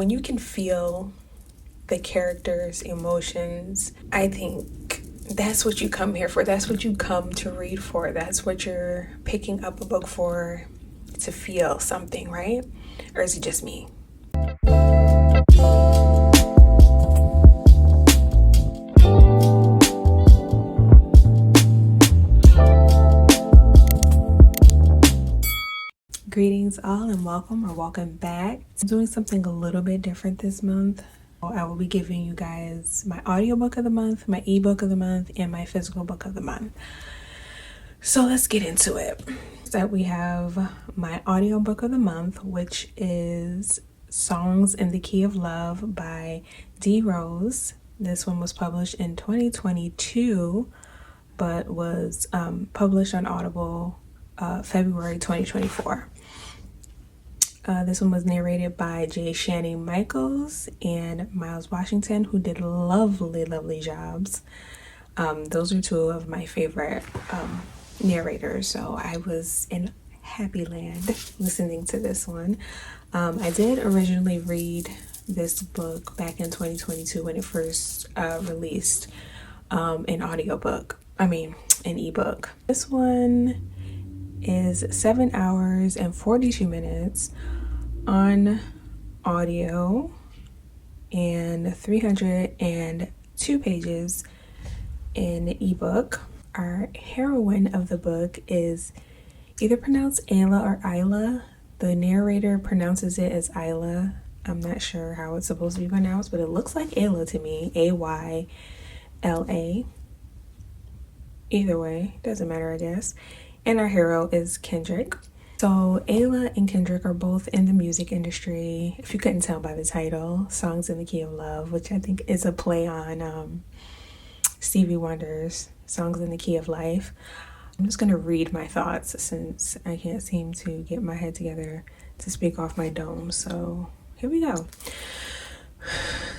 When you can feel the characters' emotions, I think that's what you come here for. That's what you come to read for. That's what you're picking up a book for, to feel something, right? Or is it just me? Greetings all and welcome back. I'm doing something a little bit different this month. I will be giving you guys my audiobook of the month, my ebook of the month, and my physical book of the month. So let's get into it. So we have my audiobook of the month, which is Songs in the Key of Love by D. Rose. This one was published in 2022, but was published on Audible February 2024. This one was narrated by J. Shanny Michaels and Miles Washington, who did lovely jobs. Those are two of my favorite narrators, so I was in happy land listening to this one. I did originally read this book back in 2022 when it first released in ebook. This one is 7 hours and 42 minutes on audio and 302 pages in ebook. Our heroine of the book is either pronounced Ayla or Isla. The narrator pronounces it as Isla. I'm not sure how it's supposed to be pronounced, but it looks like Ayla to me. Ayla. Either way, doesn't matter, I guess. And our hero is Kendrick. So Ayla and Kendrick are both in the music industry. If you couldn't tell by the title, Songs in the Key of Love, which I think is a play on Stevie Wonder's Songs in the Key of Life. I'm just going to read my thoughts since I can't seem to get my head together to speak off my dome. So here we go.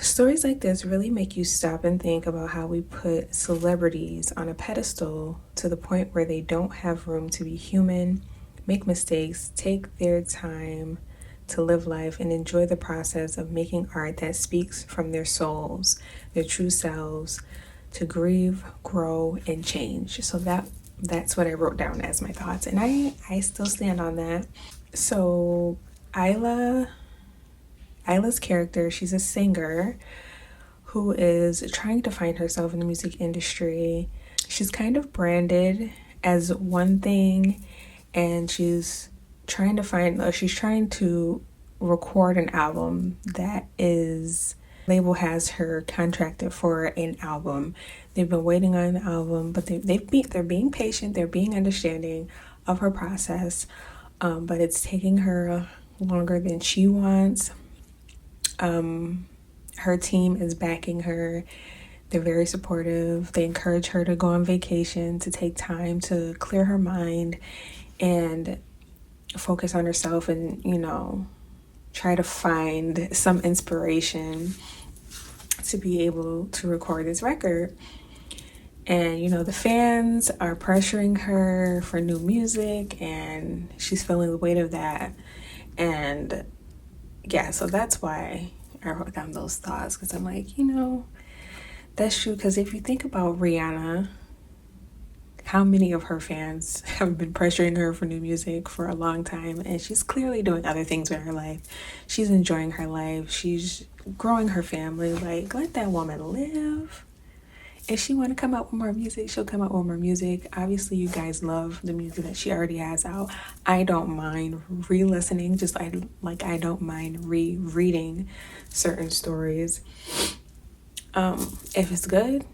Stories like this really make you stop and think about how we put celebrities on a pedestal to the point where they don't have room to be human, make mistakes, take their time to live life, and enjoy the process of making art that speaks from their souls, their true selves, to grieve, grow, and change. So that's what I wrote down as my thoughts, and I still stand on that. So Isla's character, she's a singer who is trying to find herself in the music industry. She's kind of branded as one thing, and she's trying to record an album that label has her contracted for an album. They've been waiting on the album, but they're being patient, they're being understanding of her process, but it's taking her longer than she wants. Her team is backing her. They're very supportive. They encourage her to go on vacation, to take time to clear her mind and focus on herself and, try to find some inspiration to be able to record this record. And, the fans are pressuring her for new music, and she's feeling the weight of that. And yeah, so that's why I wrote down those thoughts, because I'm like, that's true. Because if you think about Rihanna, how many of her fans have been pressuring her for new music for a long time, and she's clearly doing other things with her life. She's enjoying her life. She's growing her family. Like, let that woman live. If she want to come out with more music, she'll come out with more music. Obviously, you guys love the music that she already has out. I don't mind re-listening, just I don't mind rereading certain stories. If it's good,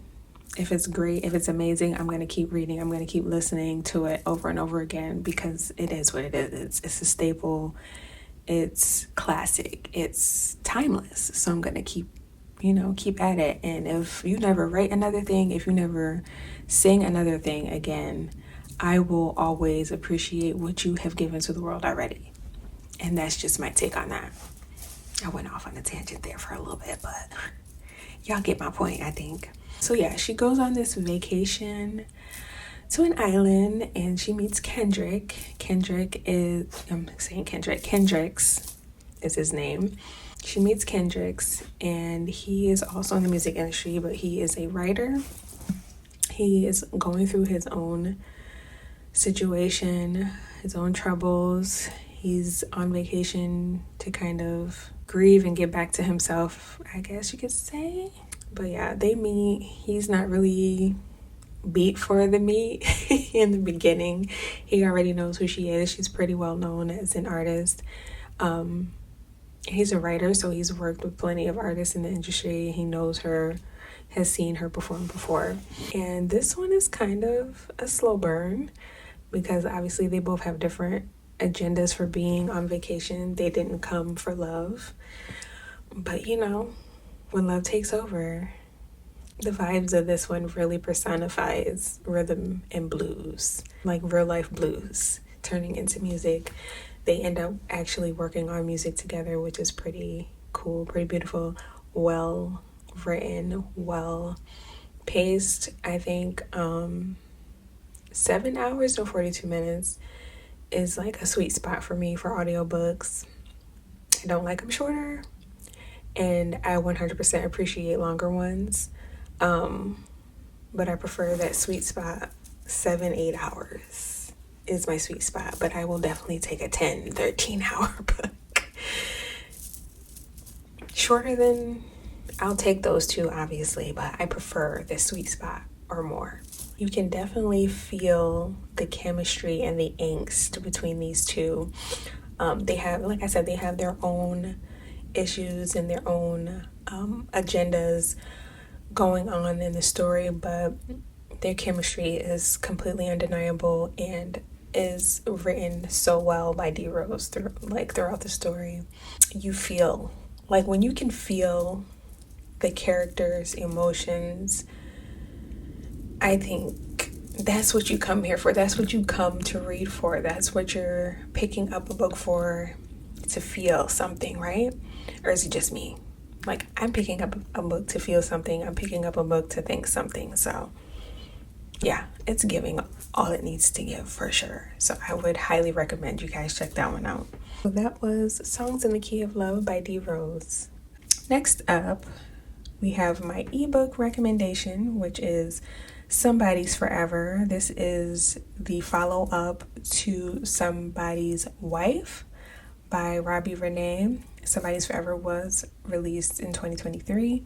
if it's great, if it's amazing, I'm going to keep reading. I'm going to keep listening to it over and over again, because it is what it is. It's a staple. It's classic. It's timeless. So I'm going to keep at it. And if you never write another thing, if you never sing another thing again, I will always appreciate what you have given to the world already. And that's just my take on that. I went off on a tangent there for a little bit, but y'all get my point, I think. So yeah, she goes on this vacation to an island and she meets Kendrick. Kendricks is his name. she meets Kendricks, and he is also in the music industry, but he is a writer. He is going through his own situation, his own troubles. He's on vacation to kind of grieve and get back to himself, I guess you could say. But yeah, they meet. He's not really beat for the meet in the beginning. He already knows who she is. She's pretty well known as an artist. He's a writer, so he's worked with plenty of artists in the industry. He knows her, has seen her perform before. And this one is kind of a slow burn because obviously they both have different agendas for being on vacation. They didn't come for love. But you know, when love takes over, the vibes of this one really personifies rhythm and blues, like real life blues, turning into music. They end up actually working on music together, which is pretty cool, pretty beautiful, well written, well paced. I think 7 hours or 42 minutes is like a sweet spot for me for audiobooks. I don't like them shorter, and I 100% appreciate longer ones. But I prefer that sweet spot. 7-8 hours is my sweet spot, but I will definitely take a 10-13 hour book. Shorter than, I'll take those two obviously, but I prefer the sweet spot or more. You can definitely feel the chemistry and the angst between these two. They have, like I said, they have their own issues and their own agendas going on in the story, but their chemistry is completely undeniable and is written so well by D Rose throughout the story. You feel like when you can feel the characters' emotions, I think that's what you come here for. That's what you come to read for. That's what you're picking up a book for, to feel something, right? Or is it just me? Like, I'm picking up a book to feel something. I'm picking up a book to think something. So yeah, it's giving all it needs to give for sure. So I would highly recommend you guys check that one out. So that was Songs in the Key of Love by D Rose. Next up, we have my ebook recommendation, which is Somebody's Forever. This is the follow-up to Somebody's Wife by Robbie Renee. Somebody's Forever was released in 2023.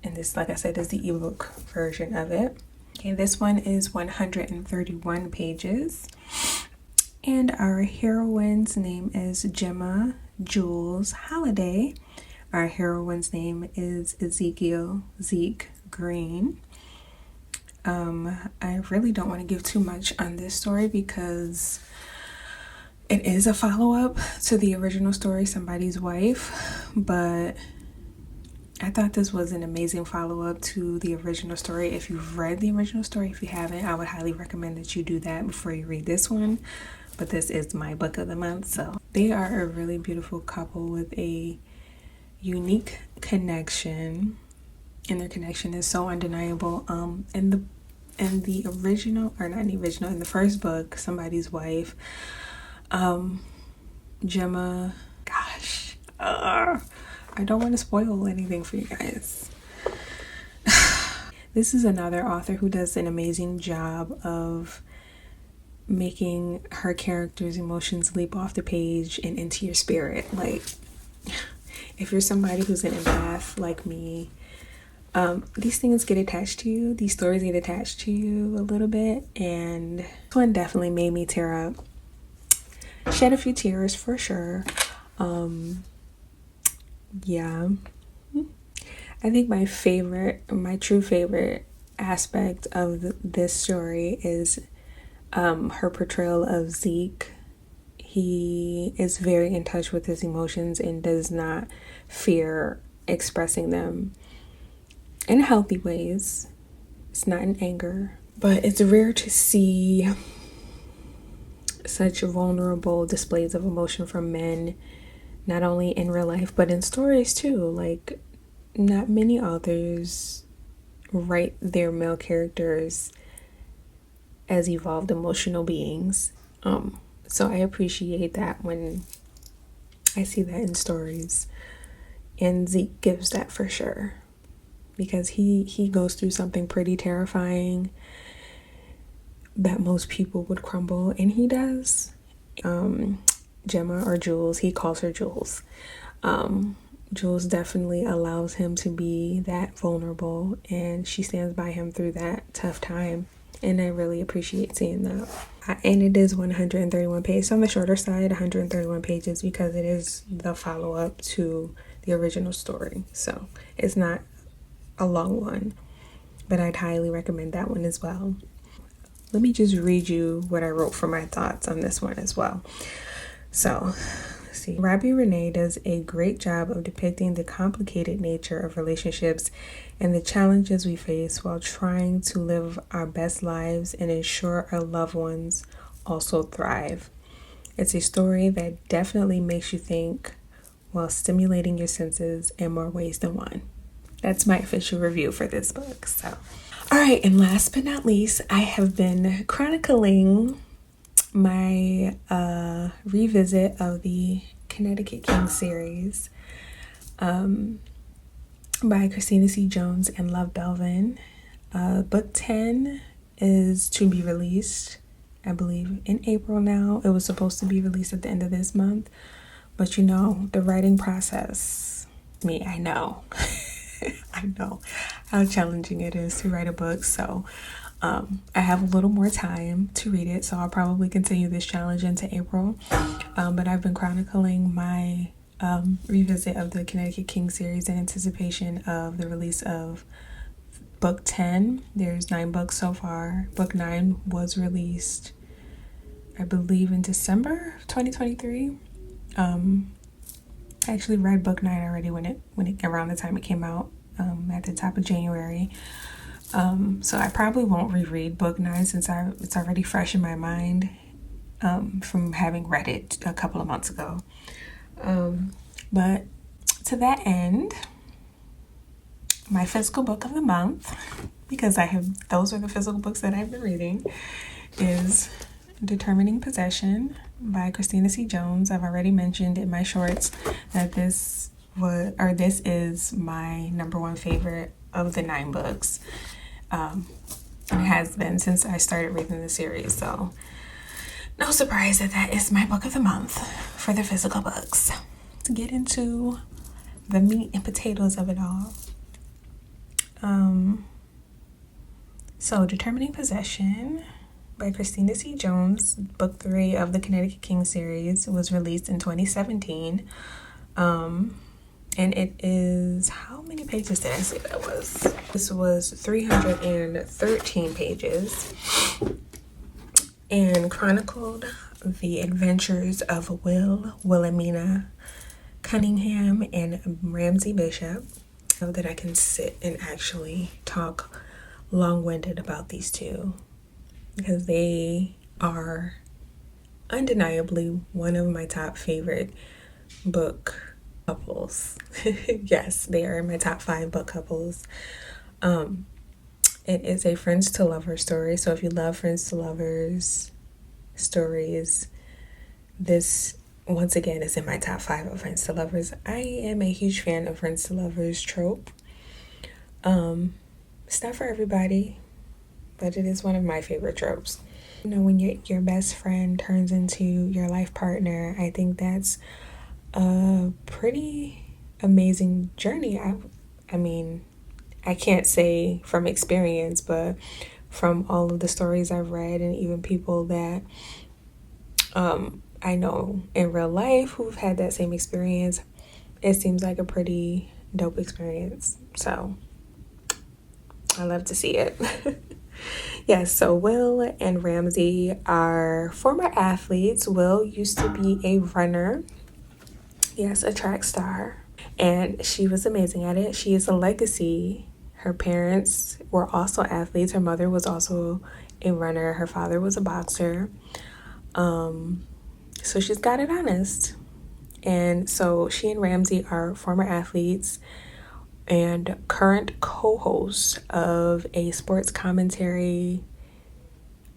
And this, like I said, is the ebook version of it. Okay, this one is 131 pages. And our heroine's name is Gemma Jules Holliday. Our heroine's name is Zeke Green. I really don't want to give too much on this story because it is a follow-up to the original story, Somebody's Wife, but I thought this was an amazing follow-up to the original story. If you've read the original story, if you haven't, I would highly recommend that you do that before you read this one. But this is my book of the month. So they are a really beautiful couple with a unique connection, and their connection is so undeniable. In the original, or not in the original, in the first book, Somebody's Wife, Gemma, gosh, I don't want to spoil anything for you guys. This is another author who does an amazing job of making her characters' emotions leap off the page and into your spirit. Like, if you're somebody who's an empath like me, these things get attached to you. These stories get attached to you a little bit, and this one definitely made me tear up. Shed a few tears for sure. Yeah, I think my true favorite aspect of this story is her portrayal of Zeke. He is very in touch with his emotions and does not fear expressing them in healthy ways. It's not in anger, but it's rare to see such vulnerable displays of emotion from men, not only in real life but in stories too. Like, not many authors write their male characters as evolved emotional beings. So I appreciate that when I see that in stories, and Zeke gives that for sure, because he goes through something pretty terrifying that most people would crumble, and he does. Gemma, or Jules, he calls her Jules. Jules definitely allows him to be that vulnerable, and she stands by him through that tough time, and I really appreciate seeing that. And it is 131 pages, on the shorter side, 131 pages, because it is the follow-up to the original story, so it's not a long one, but I'd highly recommend that one as well. Let me just read you what I wrote for my thoughts on this one as well. So, let's see. Robbie Renee does a great job of depicting the complicated nature of relationships and the challenges we face while trying to live our best lives and ensure our loved ones also thrive. It's a story that definitely makes you think while stimulating your senses in more ways than one. That's my official review for this book. So, all right, and last but not least, I have been chronicling my revisit of the Connecticut King series by Christina C. Jones and Love Belvin. Book 10 is to be released, I believe, in April now. It was supposed to be released at the end of this month, but you know, the writing process, I know. I know how challenging it is to write a book, so I have a little more time to read it, so I'll probably continue this challenge into April. But I've been chronicling my revisit of the Connecticut King series in anticipation of the release of book 10. There's 9 books so far. Book 9 was released, I believe, in December of 2023. I actually read book 9 already when it around the time it came out, at the top of January. So I probably won't reread book 9 since it's already fresh in my mind from having read it a couple of months ago. But to that end, my physical book of the month, because those are the physical books that I've been reading, is Determining Possession by Christina C. Jones. I've already mentioned in my shorts that this is my number one favorite of the 9 books. It has been since I started reading the series, so no surprise that is my book of the month for the physical books. To get into the meat and potatoes of it all. So Determining Possession by Christina C. Jones, book 3 of the Connecticut King series, was released in 2017. And it is, how many pages did I say that was? This was 313 pages and chronicled the adventures of Wilhelmina Cunningham, and Ramsey Bishop. So that I can sit and actually talk long-winded about these two, because they are undeniably one of my top favorite book couples. Yes, they are my top 5 book couples. It is a friends to lovers story, so if you love friends to lovers stories, this once again is in my top 5 of friends to lovers. I am a huge fan of friends to lovers trope. It's not for everybody, but it is one of my favorite tropes. You know, when your best friend turns into your life partner, I think that's a pretty amazing journey. I mean, I can't say from experience, but from all of the stories I've read, and even people that I know in real life who've had that same experience, it seems like a pretty dope experience. So I love to see it. Yes, so Will and Ramsey are former athletes. Will used to be a runner. Yes, a track star. And she was amazing at it. She is a legacy. Her parents were also athletes. Her mother was also a runner. Her father was a boxer. So she's got it honest. And so she and Ramsey are former athletes and current co-hosts of a sports commentary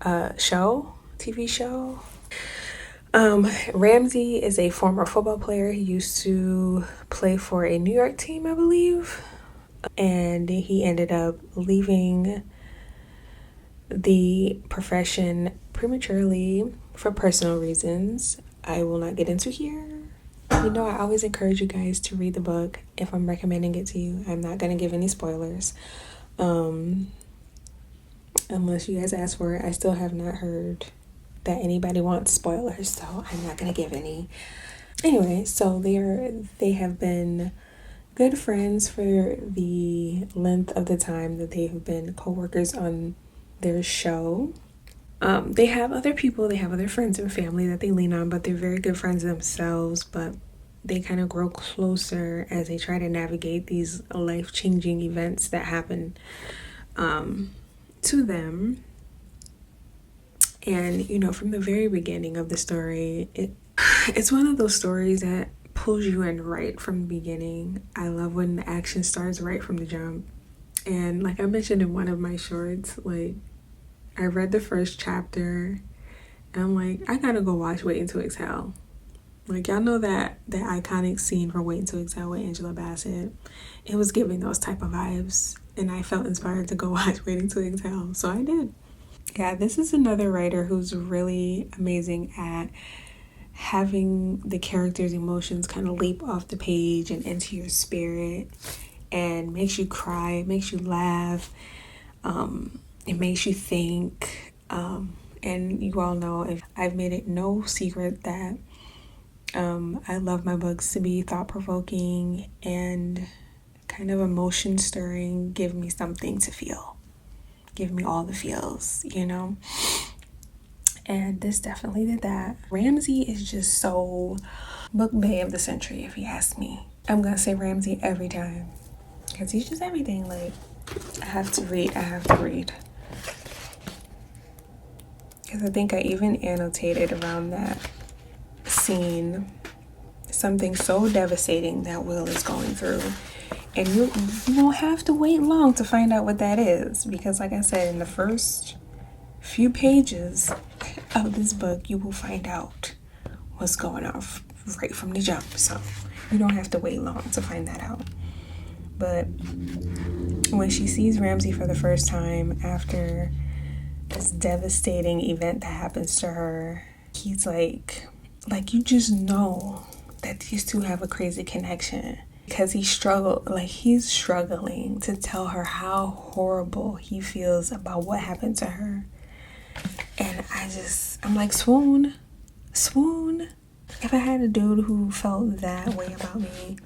TV show. Ramsey is a former football player. He used to play for a New York team, I believe. And he ended up leaving the profession prematurely for personal reasons I will not get into here. You know, I always encourage you guys to read the book if I'm recommending it to you. I'm not going to give any spoilers. Unless you guys ask for it. I still have not heard that anybody wants spoilers, so I'm not going to give any. Anyway, so they have been good friends for the length of the time that they have been co-workers on their show. They have other people, they have other friends and family that they lean on, but they're very good friends themselves. But they kind of grow closer as they try to navigate these life-changing events that happen to them. And, you know, from the very beginning of the story, it's one of those stories that pulls you in right from the beginning. I love when the action starts right from the jump. And like I mentioned in one of my shorts, like, I read the first chapter and I'm like, I gotta go watch Waiting to Exhale. Like, y'all know that iconic scene from Waiting to Exhale with Angela Bassett. It was giving those type of vibes, and I felt inspired to go watch Waiting to Exhale, so I did. Yeah, this is another writer who's really amazing at having the characters' emotions kind of leap off the page and into your spirit, and makes you cry, it makes you laugh, it makes you think. And you all know, if I've made it no secret that I love my books to be thought-provoking and kind of emotion-stirring, give me something to feel, give me all the feels, you know. And this definitely did that. Ramsey is just so book bae of the century, if you ask me. I'm gonna say Ramsey every time because he's just everything. Like, I have to read. Because I think I even annotated around that scene something so devastating that Will is going through. And you won't have to wait long to find out what that is. Because like I said, in the first few pages of this book, you will find out what's going on right from the jump. So you don't have to wait long to find that out. But when she sees Ramsey for the first time after this devastating event that happens to her, he's like you just know that these two have a crazy connection, because he's struggling to tell her how horrible he feels about what happened to her. And I'm like, swoon. If I had a dude who felt that way about me,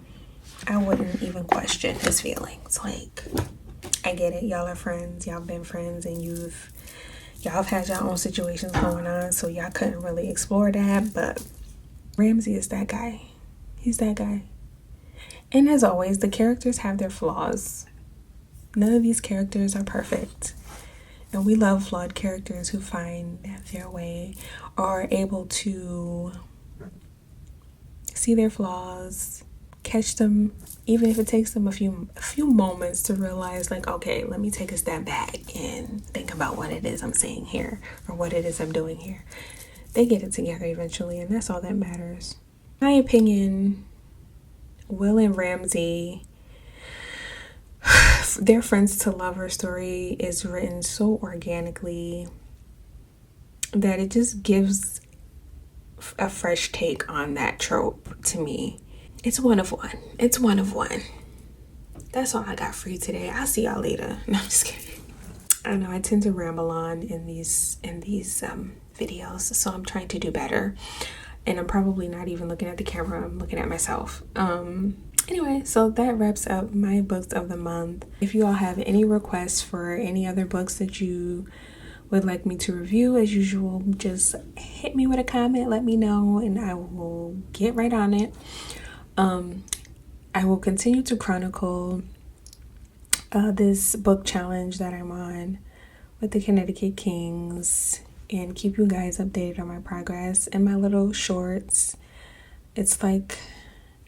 I wouldn't even question his feelings. Like, I get it, y'all are friends, y'all been friends, and y'all have had your own situations going on, so y'all couldn't really explore that. But Ramsey is that guy. He's that guy. And as always, the characters have their flaws. None of these characters are perfect. And we love flawed characters who find their way or are able to see their flaws, catch them, even if it takes them a few moments to realize, like, okay, let me take a step back and think about what it is I'm saying here or what it is I'm doing here. They get it together eventually, and that's all that matters. In my opinion, Will and Ramsey, their friends to lover story is written so organically that it just gives a fresh take on that trope to me. It's one of one. That's all I got for you today. I'll see y'all later. No, I'm just kidding. I know I tend to ramble on in these videos, so I'm trying to do better. And I'm probably not even looking at the camera, I'm looking at myself. Anyway, so that wraps up my books of the month. If you all have any requests for any other books that you would like me to review, as usual, just hit me with a comment, let me know, and I will get right on it. I will continue to chronicle this book challenge that I'm on with the Connecticut Kings and keep you guys updated on my progress and my little shorts. It's like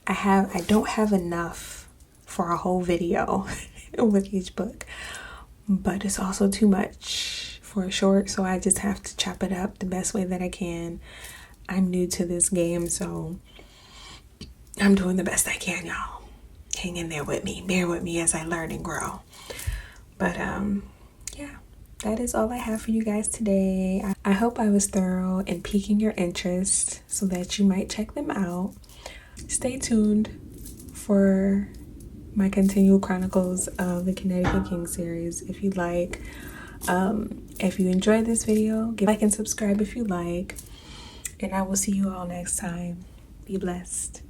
I don't have enough for a whole video with each book, but it's also too much for a short, so I just have to chop it up the best way that I can. I'm new to this game, so I'm doing the best I can, y'all. Hang in there with me. Bear with me as I learn and grow. But yeah, that is all I have for you guys today. I hope I was thorough in piquing your interest so that you might check them out. Stay tuned for my continual chronicles of the Connecticut King series if you'd like. If you enjoyed this video, give a like and subscribe if you like. And I will see you all next time. Be blessed.